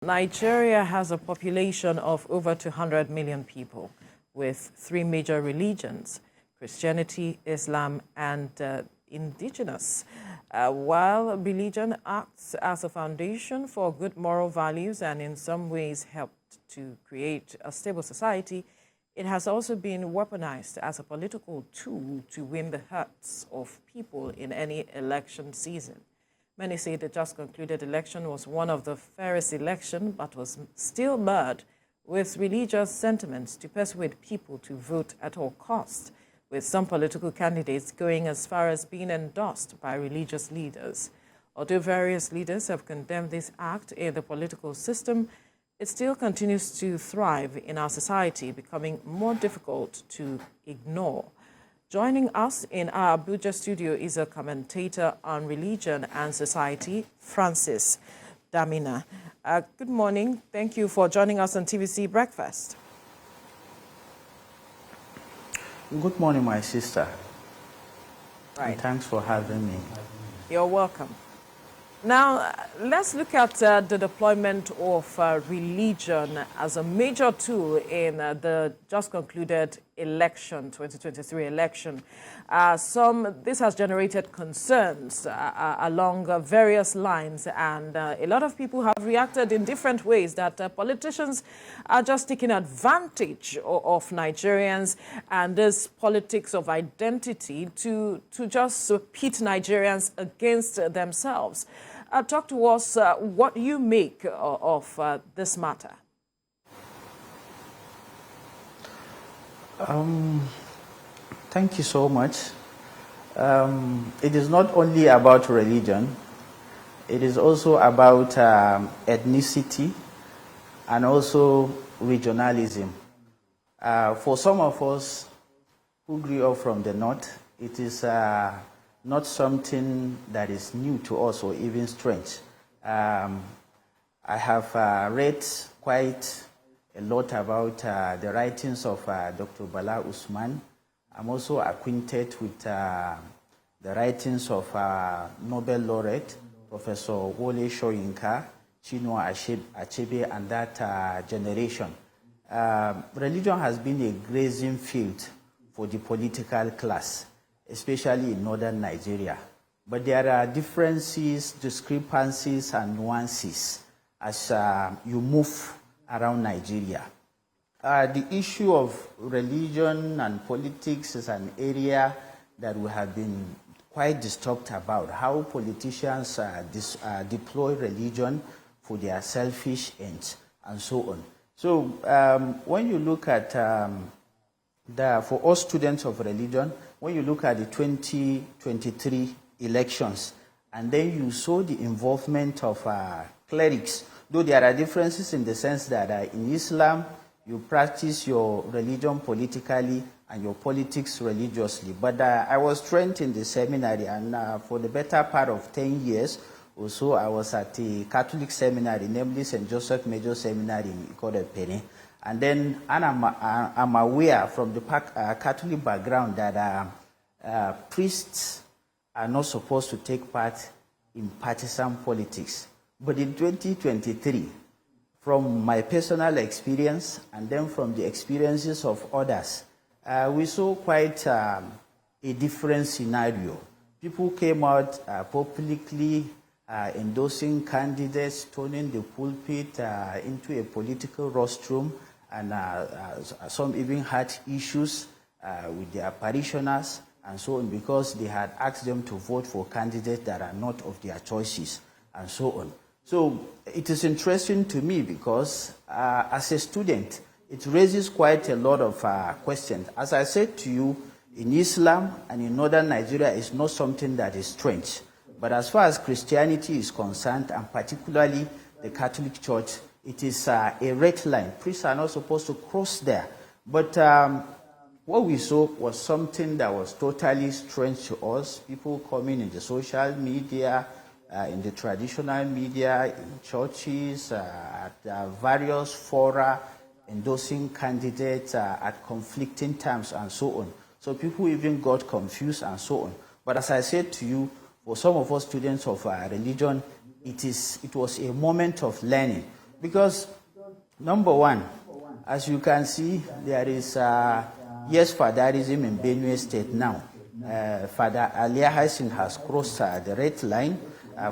Nigeria has a population of over 200 million people with three major religions: Christianity, Islam, and Indigenous. While religion acts as a foundation for good moral values and in some ways helped to create a stable society, it has also been weaponized as a political tool to win the hearts of people in any election season. Many say the just concluded election was one of the fairest elections, but was still marred with religious sentiments to persuade people to vote at all costs, with some political candidates going as far as being endorsed by religious leaders. Although various leaders have condemned this act in the political system, it still continues to thrive in our society, becoming more difficult to ignore. Joining us in our Abuja studio is a commentator on religion and society, Francis Damina. Good morning. Thank you for joining us on TVC Breakfast. Good morning, my sister. Right. And thanks for having me. You're welcome. Now, let's look at the deployment of religion as a major tool in the just concluded election, 2023 election. This has generated concerns along various lines, and a lot of people have reacted in different ways that politicians are just taking advantage of Nigerians and this politics of identity to just pit Nigerians against themselves. Talk to us what you make of this matter. Thank you so much. It is not only about religion, it is also about ethnicity and also regionalism. For some of us who grew up from the north, it is not something that is new to us or even strange. I have read quite a lot about the writings of Dr. Bala Usman. I'm also acquainted with the writings of Nobel laureate, Professor Wole Soyinka, Chinua Achebe, and that generation. Religion has been a grazing field for the political class, especially in northern Nigeria. But there are differences, discrepancies, and nuances as you move around Nigeria. The issue of religion and politics is an area that we have been quite disturbed about, how politicians deploy religion for their selfish ends and so on. So when you look at for us students of religion, when you look at the 2023 elections, and then you saw the involvement of clerics, though there are differences in the sense that in Islam, you practice your religion politically and your politics religiously. But I was trained in the seminary, and for the better part of 10 years or so, I was at a Catholic seminary, namely St. Joseph Major Seminary in Ikot-Ekpene. And then I'm aware from the Catholic background that priests are not supposed to take part in partisan politics. But in 2023, from my personal experience and then from the experiences of others, we saw quite a different scenario. People came out publicly endorsing candidates, turning the pulpit into a political rostrum, and some even had issues with their parishioners and so on because they had asked them to vote for candidates that are not of their choices and so on. So it is interesting to me because as a student, it raises quite a lot of questions. As I said to you, in Islam and in northern Nigeria, it's not something that is strange. But as far as Christianity is concerned, and particularly the Catholic Church, it is a red line. Priests are not supposed to cross there. But what we saw was something that was totally strange to us. People coming in the social media, in the traditional media, in churches, at various fora, endorsing candidates at conflicting times and so on. So people even got confused and so on. But as I said to you, for some of us students of religion, it was a moment of learning. Because, number one, as you can see, there is, yes, fatherism in Benue State now. Father Alia Hassan has crossed the red line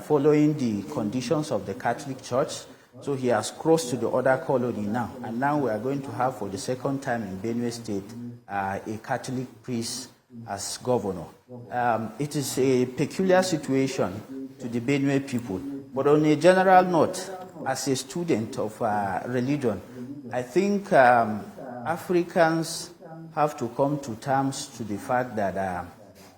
following the conditions of the Catholic Church. So he has crossed to the other colony now. And now we are going to have, for the second time in Benue State, a Catholic priest as governor. It is a peculiar situation to the Benue people. But on a general note, as a student of religion, I think Africans have to come to terms to the fact that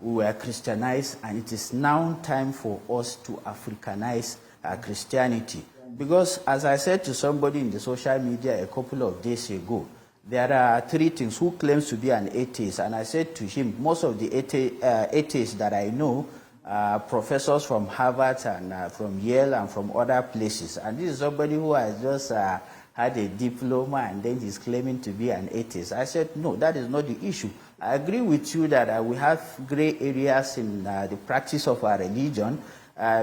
we were Christianized, and it is now time for us to Africanize Christianity. Because, as I said to somebody in the social media a couple of days ago, there are three things. Who claims to be an atheist? And I said to him, most of the atheists that I know are professors from Harvard and from Yale and from other places. And this is somebody who has just had a diploma and then he's claiming to be an atheist. I said, no, that is not the issue. I agree with you that we have gray areas in the practice of our religion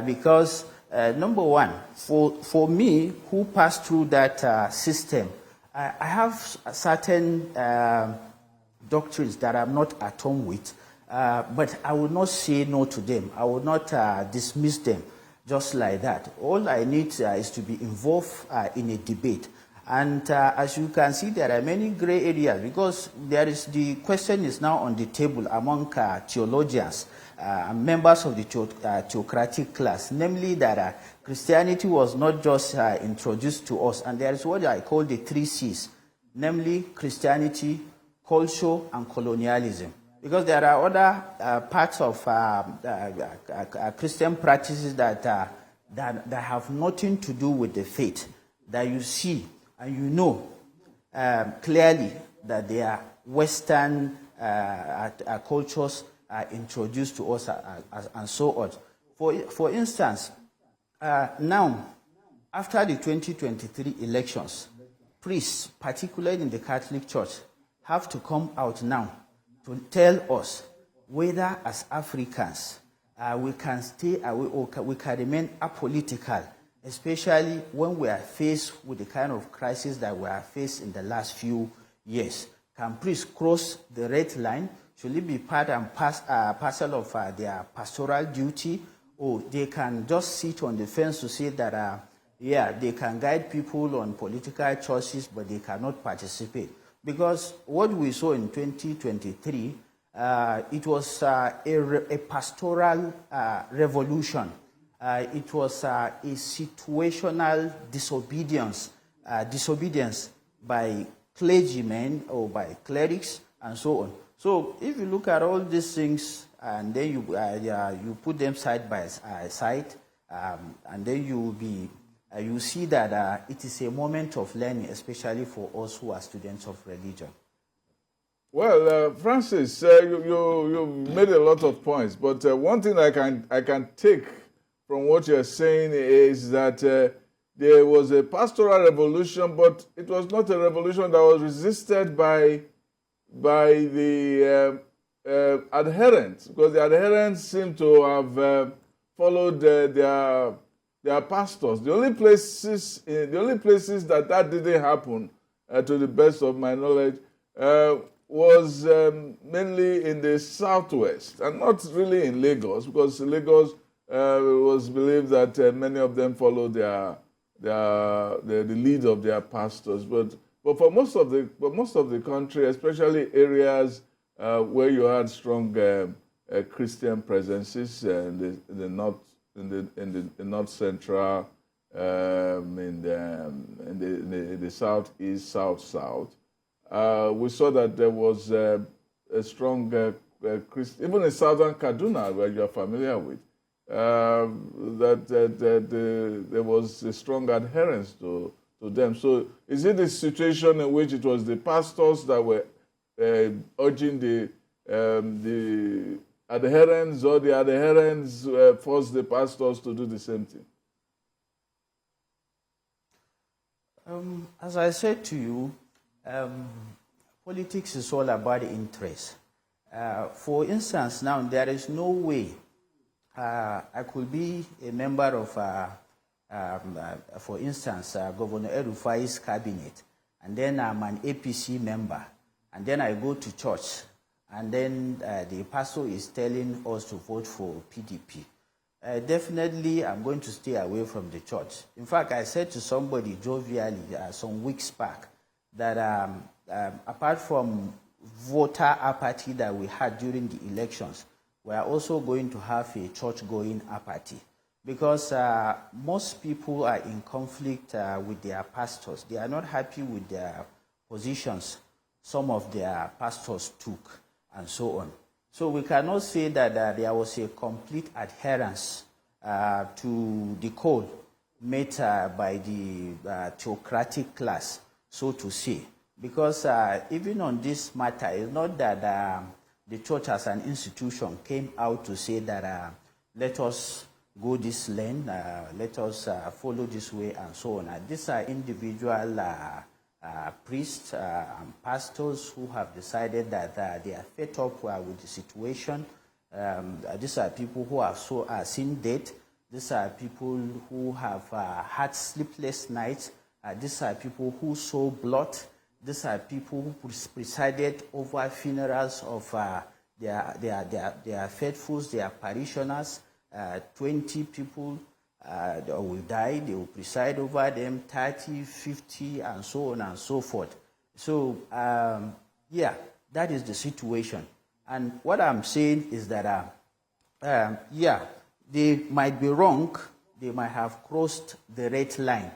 because, number one, for me, who passed through that system, I have certain doctrines that I'm not at home with, but I will not say no to them. I will not dismiss them just like that. All I need is to be involved in a debate. And as you can see, there are many gray areas because the question is now on the table among theologians, members of the theocratic class, namely that Christianity was not just introduced to us, and there is what I call the three C's, namely Christianity, culture, and colonialism. Because there are other parts of Christian practices that have nothing to do with the faith, that you see and you know clearly that they are Western cultures introduced to us and so on. For instance, now, after the 2023 elections, priests, particularly in the Catholic Church, have to come out now to tell us whether as Africans we can stay away or we can remain apolitical, especially when we are faced with the kind of crisis that we are faced in the last few years. Can priests cross the red line? Should it be part and parcel of their pastoral duty? Or they can just sit on the fence to say that, they can guide people on political choices, but they cannot participate. Because what we saw in 2023, it was a pastoral revolution. It was a situational disobedience by clergymen or by clerics and so on. So if you look at all these things and then you put them side by side, and then you see that it is a moment of learning, especially for us who are students of religion. Well, Francis, you made a lot of points, but one thing I can take from what you're saying is that there was a pastoral revolution, but it was not a revolution that was resisted by the adherents, because the adherents seem to have followed their pastors. The only places that didn't happen, to the best of my knowledge, was mainly in the southwest, and not really in Lagos, because Lagos was believed that many of them followed the lead of their pastors. But for most of the country, especially areas where you had strong Christian presences in the north, in the north central, in the southeast, south. We saw that there was a strong Christian, even in southern Kaduna, where you are familiar with, that there was a strong adherence to them. So is it a situation in which it was the pastors that were urging the adherents, or the adherents forced the pastors to do the same thing? As I said to you, politics is all about interest. For instance, now there is no way I could be a member of For instance, Governor El-Rufai's cabinet, and then I'm an APC member, and then I go to church, and then the pastor is telling us to vote for PDP. Definitely, I'm going to stay away from the church. In fact, I said to somebody jovially some weeks back that apart from voter apathy that we had during the elections, we are also going to have a church-going apathy, because most people are in conflict with their pastors. They are not happy with their positions some of their pastors took, and so on. So we cannot say that there was a complete adherence to the code made by the theocratic class, so to say. Because even on this matter, it's not that the church as an institution came out to say that let us go this lane, let us follow this way, and so on. These are individual priests and pastors who have decided that they are fed up with the situation. These are people who have seen death. These are people who have had sleepless nights. These are people who saw blood. These are people who presided over funerals of their faithfuls, their parishioners. 20 people will die, they will preside over them, 30, 50, and so on and so forth. So, yeah, that is the situation. And what I'm saying is that, yeah, they might be wrong, they might have crossed the red line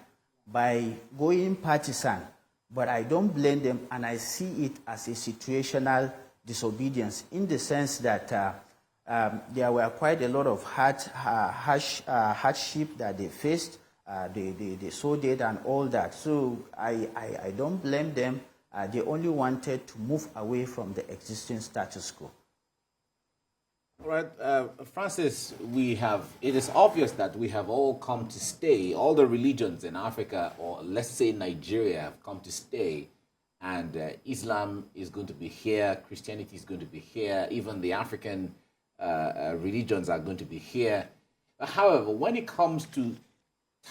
by going partisan, but I don't blame them, and I see it as a situational disobedience in the sense that there were quite a lot of hardship that they faced. They saw it and all that. So I don't blame them. They only wanted to move away from the existing status quo. All right, Francis, it is obvious that we have all come to stay. All the religions in Africa, or let's say Nigeria, have come to stay. And Islam is going to be here, Christianity is going to be here, even the African religions are going to be here. However, when it comes to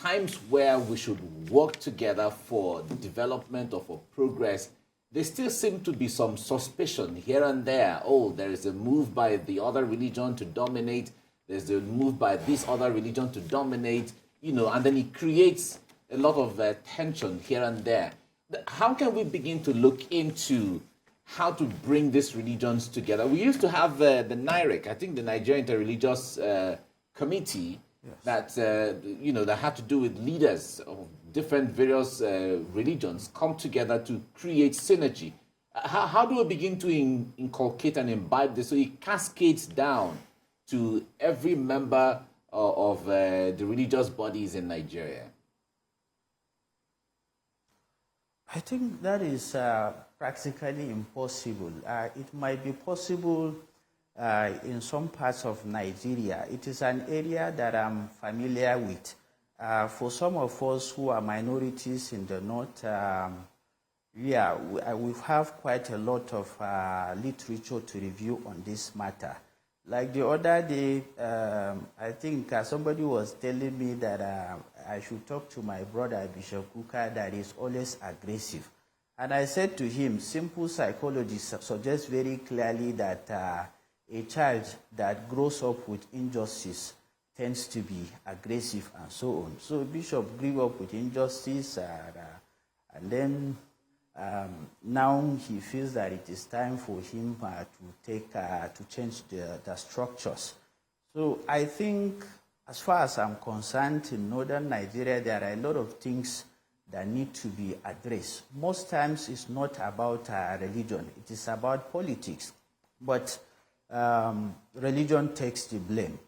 times where we should work together for development or for progress, there still seems to be some suspicion here and there. Oh, there is a move by the other religion to dominate. There's a move by this other religion to dominate, and then it creates a lot of tension here and there. How can we begin to look into how to bring these religions together? We used to have the NIREC, I think the Nigerian Interreligious Committee, yes, that had to do with leaders of different various religions come together to create synergy. How do we begin to inculcate and imbibe this so it cascades down to every member of the religious bodies in Nigeria? I think that is practically impossible. It might be possible in some parts of Nigeria. It is an area that I'm familiar with. For some of us who are minorities in the north, we have quite a lot of literature to review on this matter. Like the other day, I think somebody was telling me that I should talk to my brother Bishop Kuka that is always aggressive. And I said to him, simple psychology suggests very clearly that a child that grows up with injustice tends to be aggressive and so on. So Bishop grew up with injustice and then now he feels that it is time for him to change the structures. So I think, as far as I'm concerned, in northern Nigeria, there are a lot of things that need to be addressed. Most times it's not about religion, it is about politics. But religion takes the blame.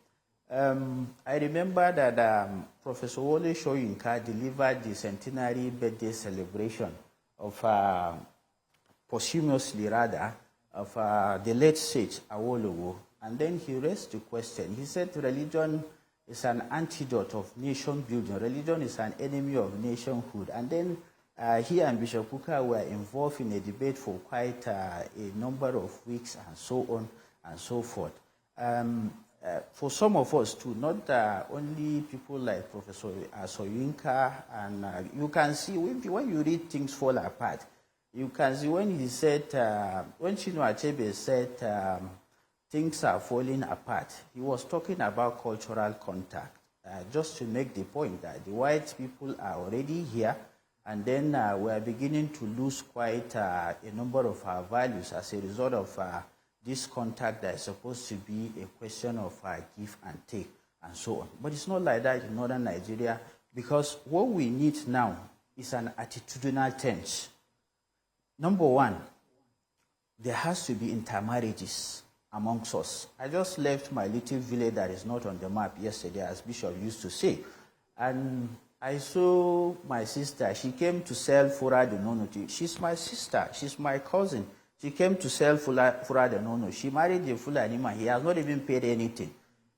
I remember that Professor Wole Soyinka delivered the centenary birthday celebration of posthumously rather, of the late sage Awolowo, and then he raised the question. He said religion is an antidote of nation building. Religion is an enemy of nationhood. And then he and Bishop Kuka were involved in a debate for quite a number of weeks and so on and so forth. for some of us too, not only people like Professor Soyinka, and you can see when you read things fall apart, you can see when he said, when Chinua Achebe said things are falling apart, he was talking about cultural contact, just to make the point that the white people are already here, and then we are beginning to lose quite a number of our values as a result of this contact that is supposed to be a question of give and take and so on. But it's not like that in northern Nigeria, because what we need now is an attitudinal change. Number one, there has to be intermarriages amongst us. I just left my little village that is not on the map yesterday, as Bishop used to say, and I saw my sister. She came to sell fura de nono. She's my sister. She's my cousin. She came to sell fura de nono. She married the Fulani man. He has not even paid anything.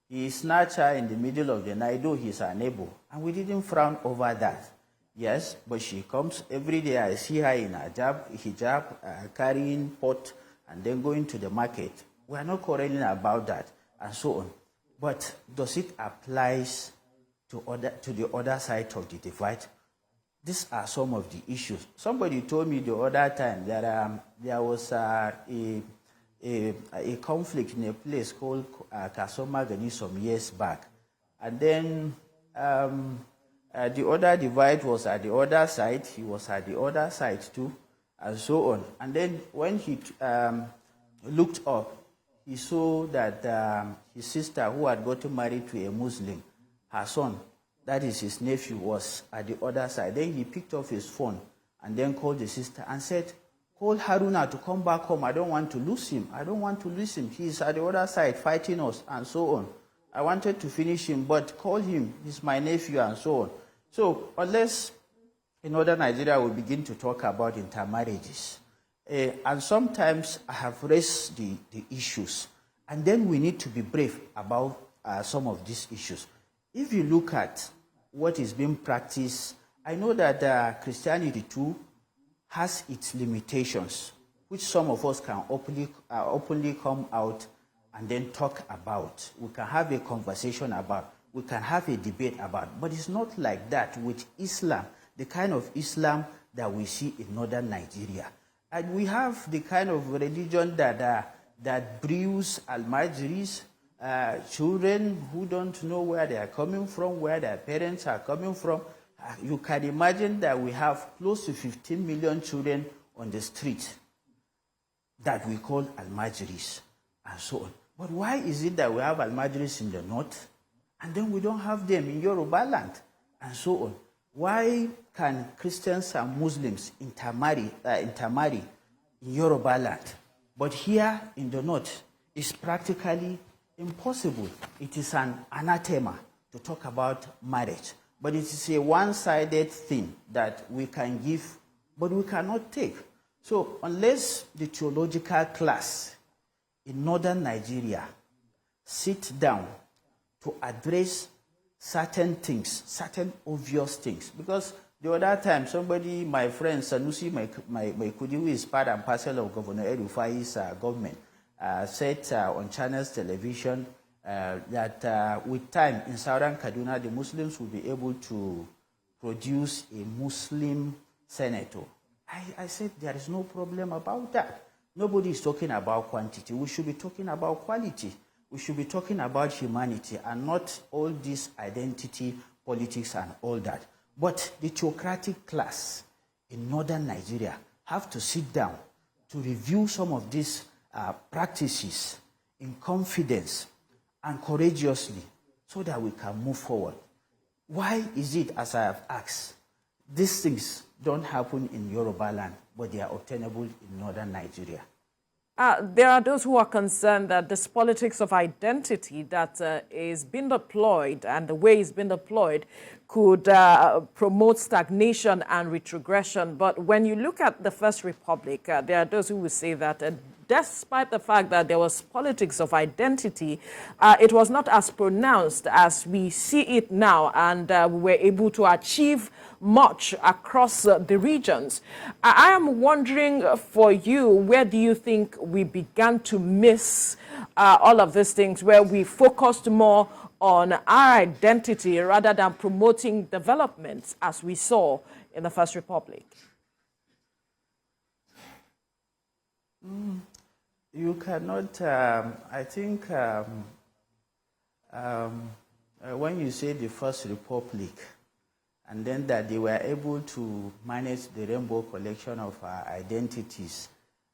He snatched her in the middle of the night, though he's her neighbor. And we didn't frown over that. Yes, but she comes every day. I see her in hijab, carrying pot, and then going to the market. We are not quarreling about that, and so on. But does it apply to the other side of the divide? These are some of the issues. Somebody told me the other time that there was a conflict in a place called Kasomagani some years back. And then the other divide was at the other side. He was at the other side too, and so on. And then when he looked up, he saw that his sister, who had gotten married to a Muslim, her son, that is his nephew, was at the other side. Then he picked up his phone and then called the sister and said, "Call Haruna to come back home. I don't want to lose him. I don't want to lose him. He's at the other side fighting us," and so on. I wanted to finish him, but call him. He's my nephew, and so on. So unless in northern Nigeria we begin to talk about intermarriages, and sometimes I have raised the issues, and then we need to be brave about some of these issues. If you look at what is being practiced, I know that Christianity too has its limitations, which some of us can openly come out and then talk about. We can have a conversation about. We can have a debate about. But it's not like that with Islam, the kind of Islam that we see in northern Nigeria. And we have the kind of religion that brews almajiris, children who don't know where they are coming from, where their parents are coming from. You can imagine that we have close to 15 million children on the street that we call almajiris, and so on. But why is it that we have almajiris in the north, and then we don't have them in Yoruba land, and so on? Why can Christians and Muslims intermarry in Yoruba land, but here in the north it's practically impossible? It is an anathema to talk about marriage, but it is a one-sided thing that we can give, but we cannot take. So unless the theological class in northern Nigeria sit down to address certain things, certain obvious things, because the other time somebody, my friend Sanusi Maikudi, who is part and parcel of Governor El-Rufai's government, said on Channels Television that with time in southern Kaduna, the Muslims will be able to produce a Muslim senator. I said there is no problem about that. Nobody is talking about quantity. We should be talking about quality. We should be talking about humanity and not all this identity politics and all that. But the theocratic class in northern Nigeria have to sit down to review some of these practices in confidence and courageously so that we can move forward. Why is it, as I have asked, these things don't happen in Yoruba land, but they are obtainable in northern Nigeria? There are those who are concerned that this politics of identity that is being deployed and the way it's being deployed could promote stagnation and retrogression. But when you look at the First Republic, there are those who will say that despite the fact that there was politics of identity, it was not as pronounced as we see it now, and we were able to achieve much across the regions. I am wondering for you, where do you think we began to miss all of these things, where we focused more on our identity rather than promoting developments as we saw in the First Republic? You cannot, I think, when you say the First Republic, and then that they were able to manage the rainbow collection of identities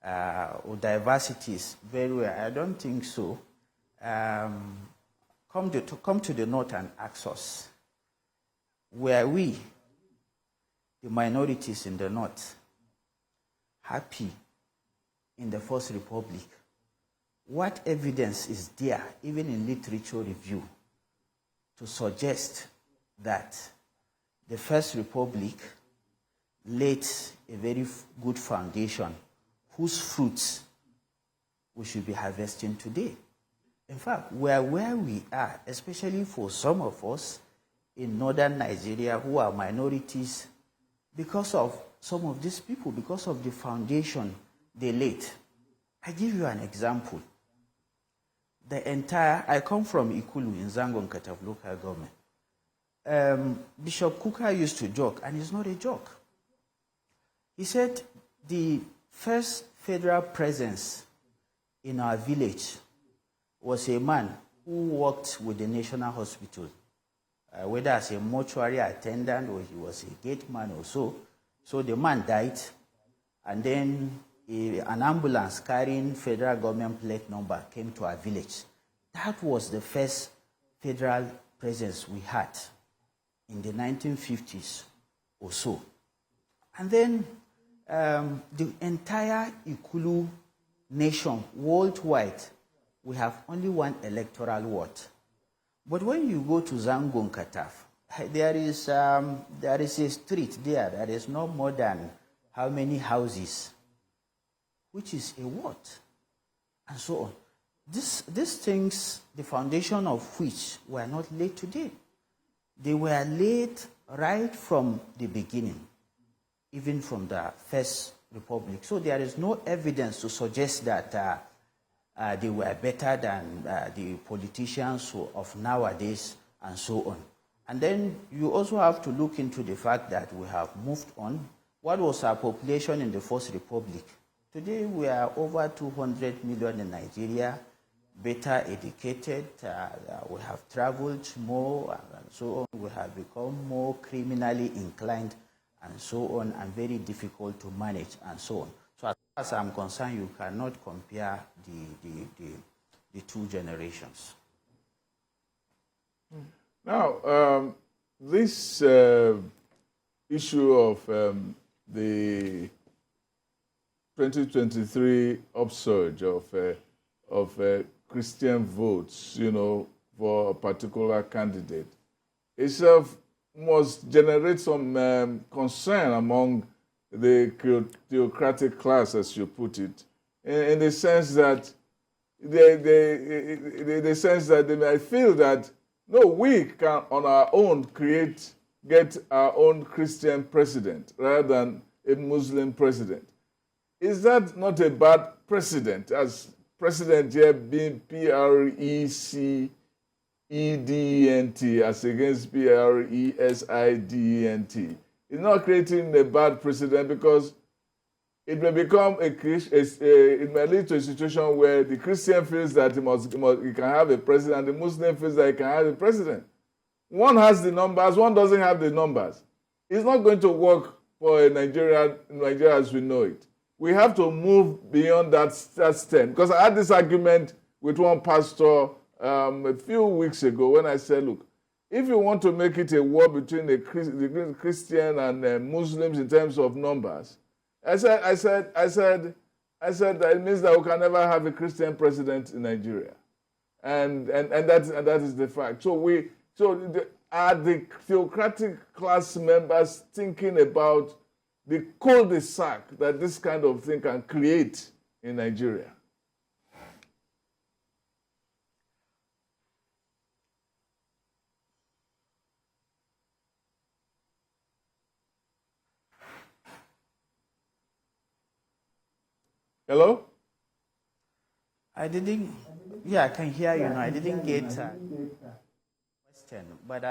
or diversities very well, I don't think so. Come to the north and ask us, were we, the minorities in the north, happy in the First Republic? What evidence is there, even in literature review, to suggest that the First Republic laid a very good foundation whose fruits we should be harvesting today? In fact, where we are, especially for some of us in northern Nigeria who are minorities, because of some of these people, because of the foundation they laid. I give you an example. I come from Ikulu in Zangon Kataf local government. Bishop Kuka used to joke, and it's not a joke. He said the first federal presence in our village was a man who worked with the National Hospital, whether as a mortuary attendant or he was a gate man or so. So the man died, and then an ambulance carrying federal government plate number came to our village. That was the first federal presence we had in the 1950s or so. And then the entire Ikulu nation, worldwide, we have only one electoral ward. But when you go to Zangon Kataf, there is a street there that is no more than how many houses, which is a ward, and so on. These things, the foundation of which were not laid today. They were laid right from the beginning, even from the First Republic. So there is no evidence to suggest that they were better than the politicians of nowadays and so on. And then you also have to look into the fact that we have moved on. What was our population in the First Republic? Today we are over 200 million in Nigeria, better educated, we have traveled more, and so on. We have become more criminally inclined, and so on, and very difficult to manage, and so on. So as far as I'm concerned, you cannot compare the two generations. Now, this issue of the 2023 upsurge of Christian votes, for a particular candidate, itself must generate some concern among the theocratic class, as you put it, in the sense that they might feel that, no, we can on our own get our own Christian president rather than a Muslim president. Is that not a bad precedent, as president here being President as against President? It's not creating a bad precedent, because it may become it may lead to a situation where the Christian feels that he can have a president, and the Muslim feels that he can have a president. One has the numbers, one doesn't have the numbers. It's not going to work for Nigeria as we know it. We have to move beyond that step. Because I had this argument with one pastor a few weeks ago when I said, look, if you want to make it a war between the Christian and Muslims in terms of numbers, I said that it means that we can never have a Christian president in Nigeria, and that is the fact. Are the theocratic class members thinking about the cul-de-sac that this kind of thing can create in Nigeria? Hello? I didn't, yeah, I can hear you now. I didn't get question, but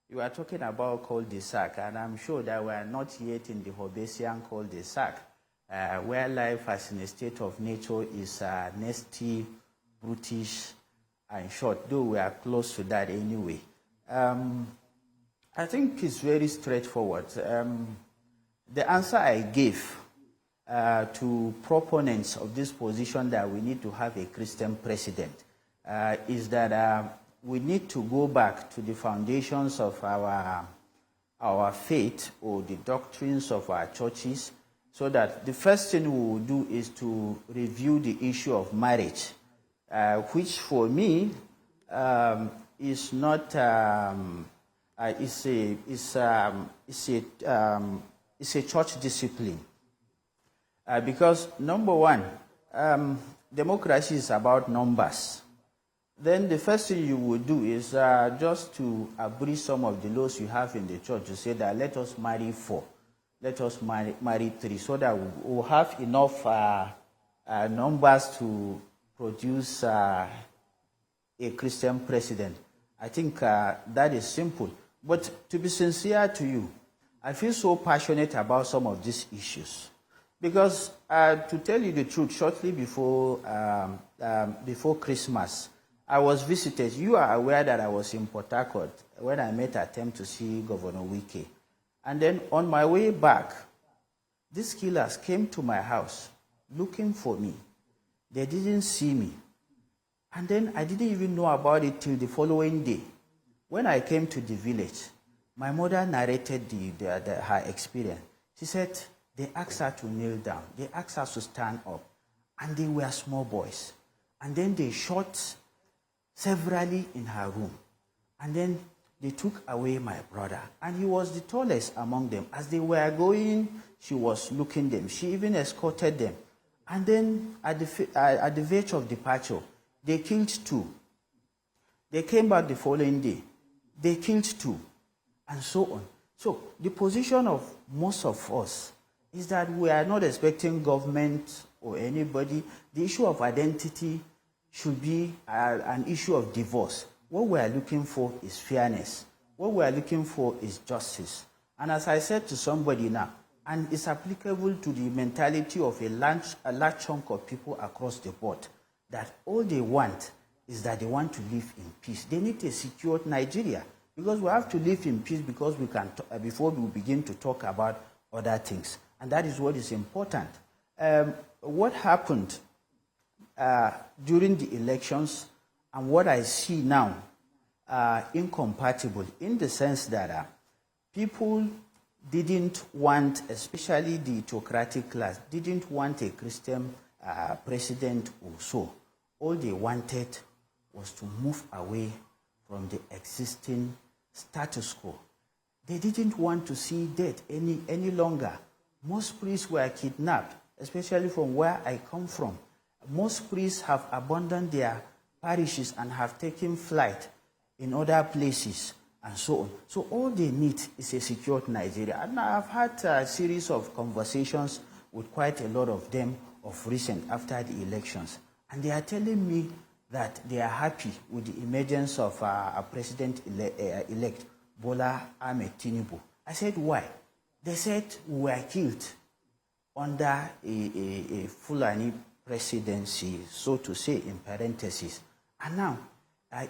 you are talking about cul-de-sac, and I'm sure that we are not yet in the Hobbesian cul-de-sac, where life as in a state of nature is nasty, brutish, and short, though we are close to that anyway. I think it's very straightforward. The answer I gave to proponents of this position that we need to have a Christian president is that we need to go back to the foundations of our faith or the doctrines of our churches, so that the first thing we will do is to review the issue of marriage, which for me is not it's a church discipline. Because number one, democracy is about numbers. Then the first thing you would do is just to abridge some of the laws you have in the church to say that let us marry 4, let us marry 3, so that we'll have enough numbers to produce a Christian president. I think that is simple. But to be sincere to you, I feel so passionate about some of these issues. Because to tell you the truth, shortly before Christmas, I was visited. You are aware that I was in Port Harcourt when I made an attempt to see Governor Wike. And then on my way back, these killers came to my house looking for me. They didn't see me. And then I didn't even know about it till the following day. When I came to the village, my mother narrated her experience. She said, they asked her to kneel down. They asked her to stand up. And they were small boys. And then they shot severally in her room. And then they took away my brother. And he was the tallest among them. As they were going, she was looking them. She even escorted them. And then at the verge of departure, they killed 2. They came back the following day. They killed 2. And so on. So the position of most of us is that we are not expecting government or anybody. The issue of identity should be an issue of divorce. What we are looking for is fairness. What we are looking for is justice. And as I said to somebody now, and it's applicable to the mentality of a large chunk of people across the board, that all they want is that they want to live in peace. They need a secure Nigeria, because we have to live in peace because we can before we begin to talk about other things. And that is what is important. What happened during the elections and what I see now are incompatible, in the sense that people didn't want, especially the autocratic class, didn't want a Christian president or so. All they wanted was to move away from the existing status quo. They didn't want to see death any longer. Most priests were kidnapped, especially from where I come from. Most priests have abandoned their parishes and have taken flight in other places and so on. So all they need is a secure Nigeria. And I've had a series of conversations with quite a lot of them of recent after the elections. And they are telling me that they are happy with the emergence of a president-elect, Bola Ahmed Tinubu. I said, why? They said we were killed under a Fulani presidency, so to say, in parentheses. And now,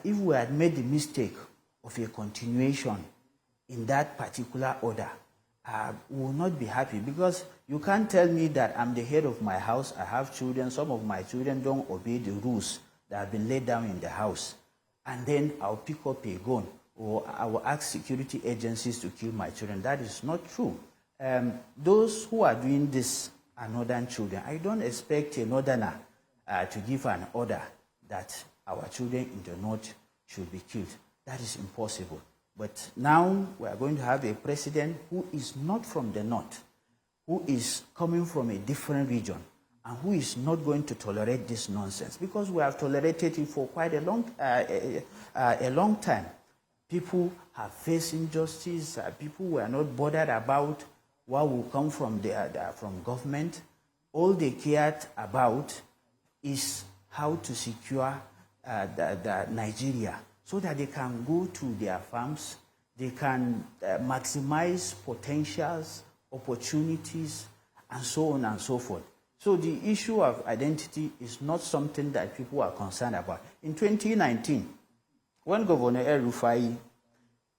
if we had made the mistake of a continuation in that particular order, we will not be happy, because you can't tell me that I'm the head of my house, I have children, some of my children don't obey the rules that have been laid down in the house, and then I'll pick up a gun, or I will ask security agencies to kill my children. That is not true. Those who are doing this are northern children. I don't expect a northerner to give an order that our children in the north should be killed. That is impossible. But now we are going to have a president who is not from the north, who is coming from a different region, and who is not going to tolerate this nonsense, because we have tolerated it for quite a long time. People have faced injustice. People were not bothered about what will come from government. all they cared about is how to secure the Nigeria so that they can go to their farms, they can maximize potentials, opportunities, and so on and so forth. So the issue of identity is not something that people are concerned about. In 2019, when Governor El-Rufai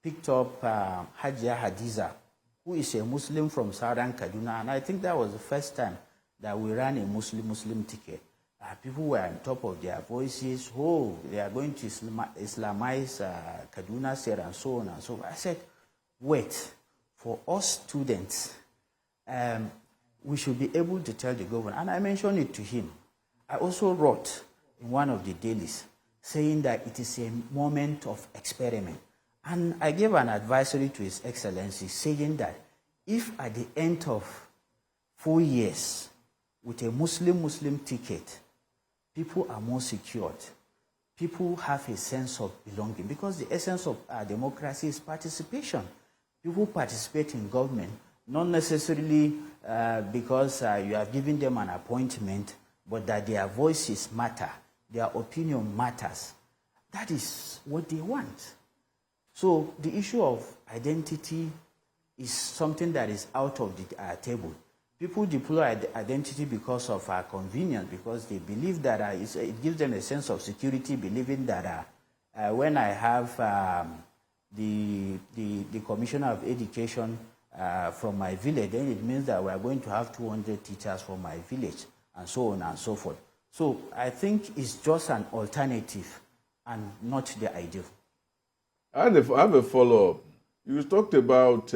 picked up Hajia Hadiza, who is a Muslim from Southern Kaduna, and I think that was the first time that we ran a Muslim ticket. People were on top of their voices. Oh, they are going to Islamize Kaduna State and so on and so forth. I said, wait, for us students, we should be able to tell the governor. And I mentioned it to him. I also wrote in one of the dailies saying that it is a moment of experiment. And I gave an advisory to His Excellency saying that if at the end of 4 years with a Muslim ticket, people are more secured, people have a sense of belonging, because the essence of our democracy is participation. People participate in government, not necessarily because you have given them an appointment, but that their voices matter, their opinion matters. That is what they want. So the issue of identity is something that is out of the table. People deploy identity because of convenience, because they believe that it gives them a sense of security, believing that when I have the Commissioner of Education from my village, then it means that we are going to have 200 teachers from my village, and so on and so forth. So I think it's just an alternative and not the ideal. I have a follow-up. You talked about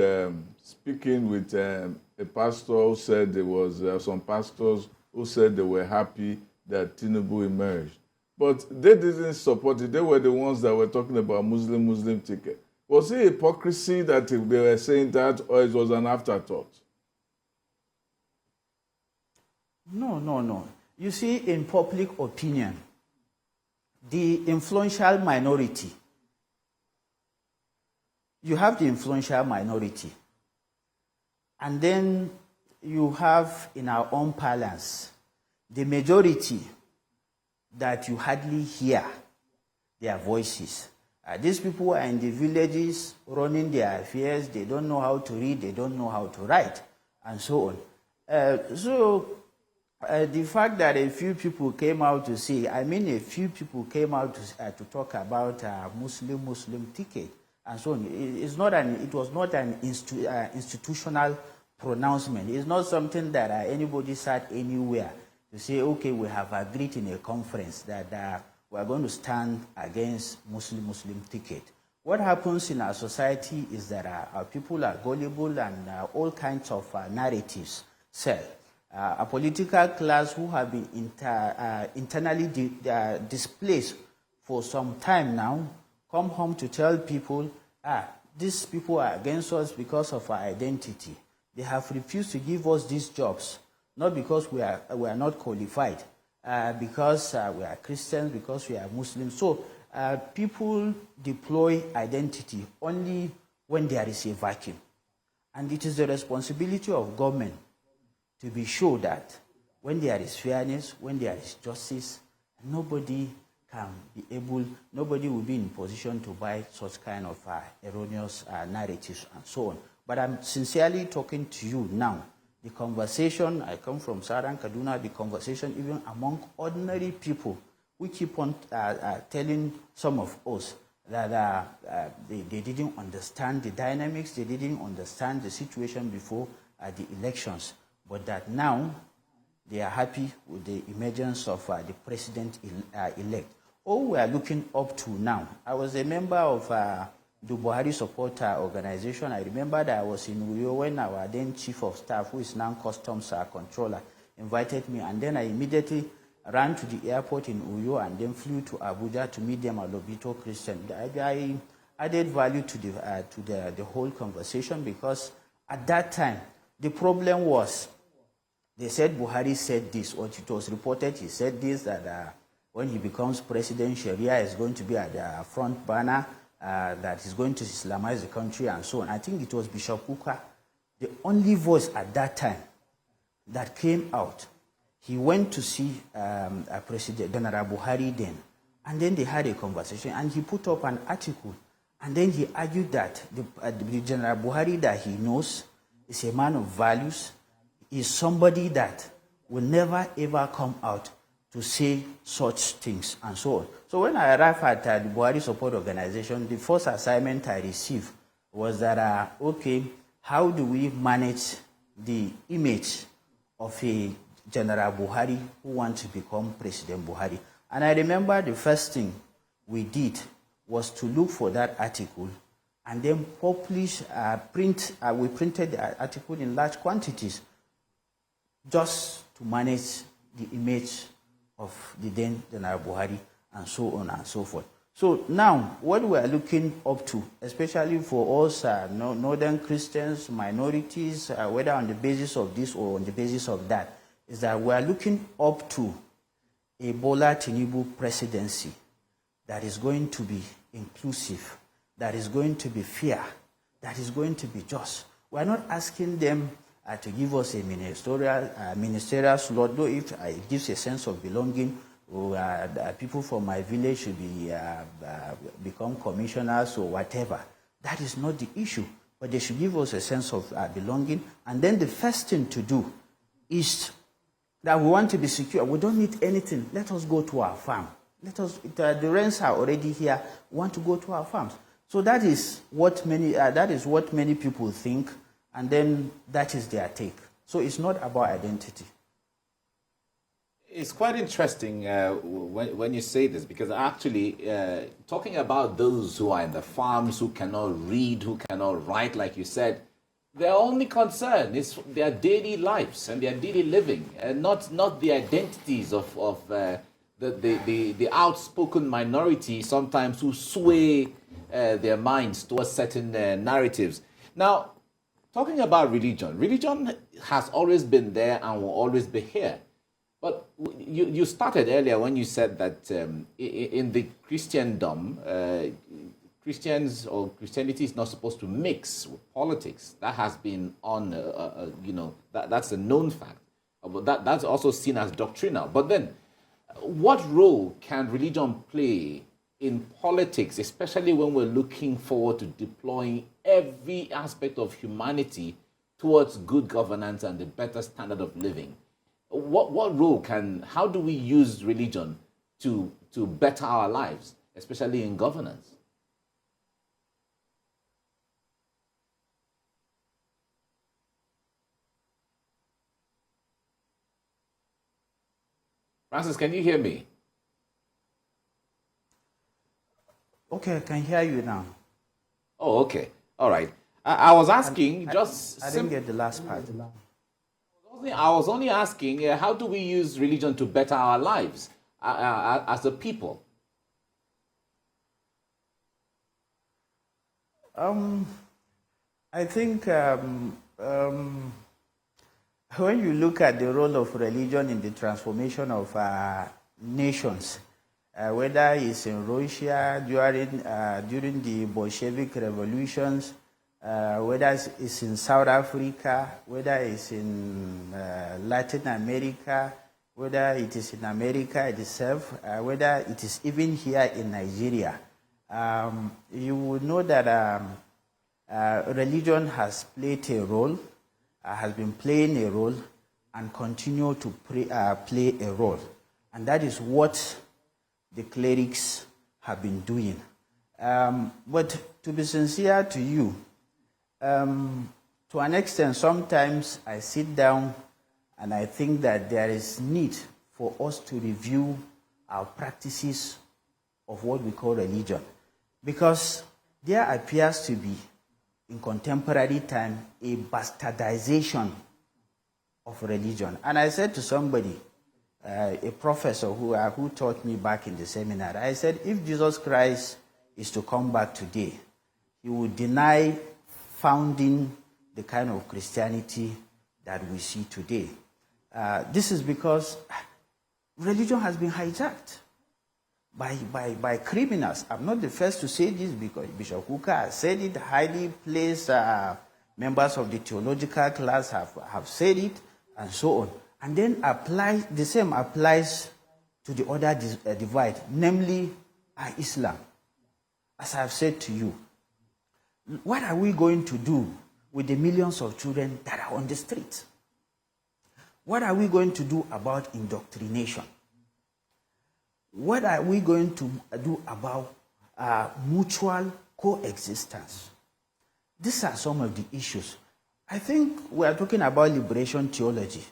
speaking with a pastor who said there was some pastors who said they were happy that Tinubu emerged. But they didn't support it. They were the ones that were talking about Muslim ticket. Was it hypocrisy that they were saying that, or it was an afterthought? No. You see, in public opinion, the influential minority, you have the influential minority, and then you have, in our own parlance, the majority that you hardly hear their voices. These people are in the villages running their affairs. They don't know how to read, they don't know how to write, and so on. The fact that a few people came out to say, a few people came out to talk about Muslim ticket and so on. It was not an institutional pronouncement. It's not something that anybody sat anywhere to say, okay, we have agreed in a conference that we are going to stand against Muslim ticket. What happens in our society is that our people are gullible, and all kinds of narratives sell. A political class who have been internally displaced for some time now come home to tell people, these people are against us because of our identity. They have refused to give us these jobs, not because we are not qualified, because we are Christians, because we are Muslims. So people deploy identity only when there is a vacuum. And it is the responsibility of government to be sure that when there is fairness, when there is justice, nobody will be in position to buy such kind of erroneous narratives and so on. But I'm sincerely talking to you now. The conversation, I come from Southern Kaduna, the conversation even among ordinary people, we keep on telling some of us that they didn't understand the dynamics, they didn't understand the situation before the elections, but that now they are happy with the emergence of the president-elect. All we are looking up to now, I was a member of the Buhari supporter organization. I remember that I was in Uyo when our then chief of staff, who is now customs controller, invited me, and then I immediately ran to the airport in Uyo and then flew to Abuja to meet them at Lobito Christian. I added value to the whole conversation, because at that time the problem was they said Buhari said this, or it was reported he said this, that when he becomes president, Sharia is going to be at the front banner, that he's going to Islamize the country and so on. I think it was Bishop Kuka, the only voice at that time that came out he went to see President General Buhari then, and then they had a conversation, and he put up an article, and then he argued that the General Buhari that he knows is a man of values, is somebody that will never ever come out to say such things and so on. So when I arrived at the Buhari Support Organization, the first assignment I received was that, okay, how do we manage the image of a General Buhari who wants to become President Buhari? And I remember the first thing we did was to look for that article and then publish, we printed the article in large quantities just to manage the image of the then General Buhari and so on and so forth. So now, what we are looking up to, especially for us northern Christians, minorities, whether on the basis of this or on the basis of that, is that we are looking up to a Bola Tinubu presidency that is going to be inclusive, that is going to be fair, that is going to be just. We are not asking them to give us a ministerial slot, though if it gives a sense of belonging, people from my village should be become commissioners or whatever. That is not the issue, but they should give us a sense of belonging. And then the first thing to do is that we want to be secure. We don't need anything. Let us go to our farm. The rents are already here. We want to go to our farms. So that is what many people think, and then that is their take. So it's not about identity. It's quite interesting when you say this, because actually talking about those who are in the farms, who cannot read, who cannot write, like you said, their only concern is their daily lives and their daily living, and not the identities of the outspoken minority sometimes who sway their minds towards certain narratives. Now, talking about religion has always been there and will always be here. But you started earlier when you said that in the Christendom, Christians or Christianity is not supposed to mix with politics. That has been on, that's a known fact. But that's also seen as doctrinal. But then, what role can religion play in politics, especially when we're looking forward to deploying every aspect of humanity towards good governance and a better standard of living? What role how do we use religion to better our lives, especially in governance? Francis, can you hear me? Okay, I can hear you now. Oh, okay. All right. I was asking I didn't get the last part. I was only asking, how do we use religion to better our lives as a people? I think when you look at the role of religion in the transformation of nations, whether it's in Russia during the Bolshevik revolutions, whether it's in South Africa, whether it's in Latin America, whether it is in America itself, whether it is even here in Nigeria, you would know that religion has played a role, has been playing a role, and continue to play a role. And that is what the clerics have been doing. But to be sincere to you, to an extent, sometimes I sit down and I think that there is need for us to review our practices of what we call religion. Because there appears to be, in contemporary time, a bastardization of religion. And I said to somebody, a professor who taught me back in the seminar, I said, if Jesus Christ is to come back today, he would deny founding the kind of Christianity that we see today. This is because religion has been hijacked by criminals. I'm not the first to say this, because Bishop Kuka has said it, highly placed members of the theological class have said it, and so on. And then the same applies to the other divide, namely Islam. As I've said to you, what are we going to do with the millions of children that are on the streets? What are we going to do about indoctrination? What are we going to do about mutual coexistence? These are some of the issues. I think we are talking about liberation theology,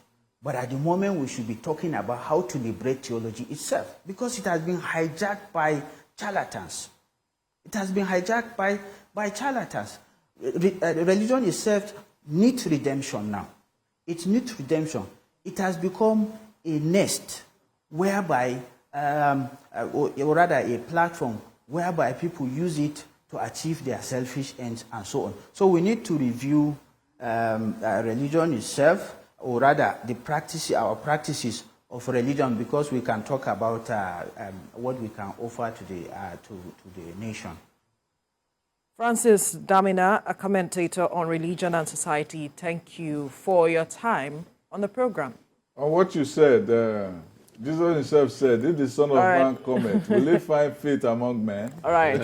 but at the moment we should be talking about how to liberate theology itself, because it has been hijacked by charlatans. It has been hijacked by charlatans. Religion itself needs redemption now. It needs redemption. It has become a nest whereby, or rather a platform whereby people use it to achieve their selfish ends and so on. So we need to review religion itself, or rather our practices of religion, because we can talk about what we can offer to the nation. Francis Damina, a commentator on religion and society, thank you for your time on the program. On what you said, Jesus himself said, if the Son of Man cometh, will he find faith among men? All right.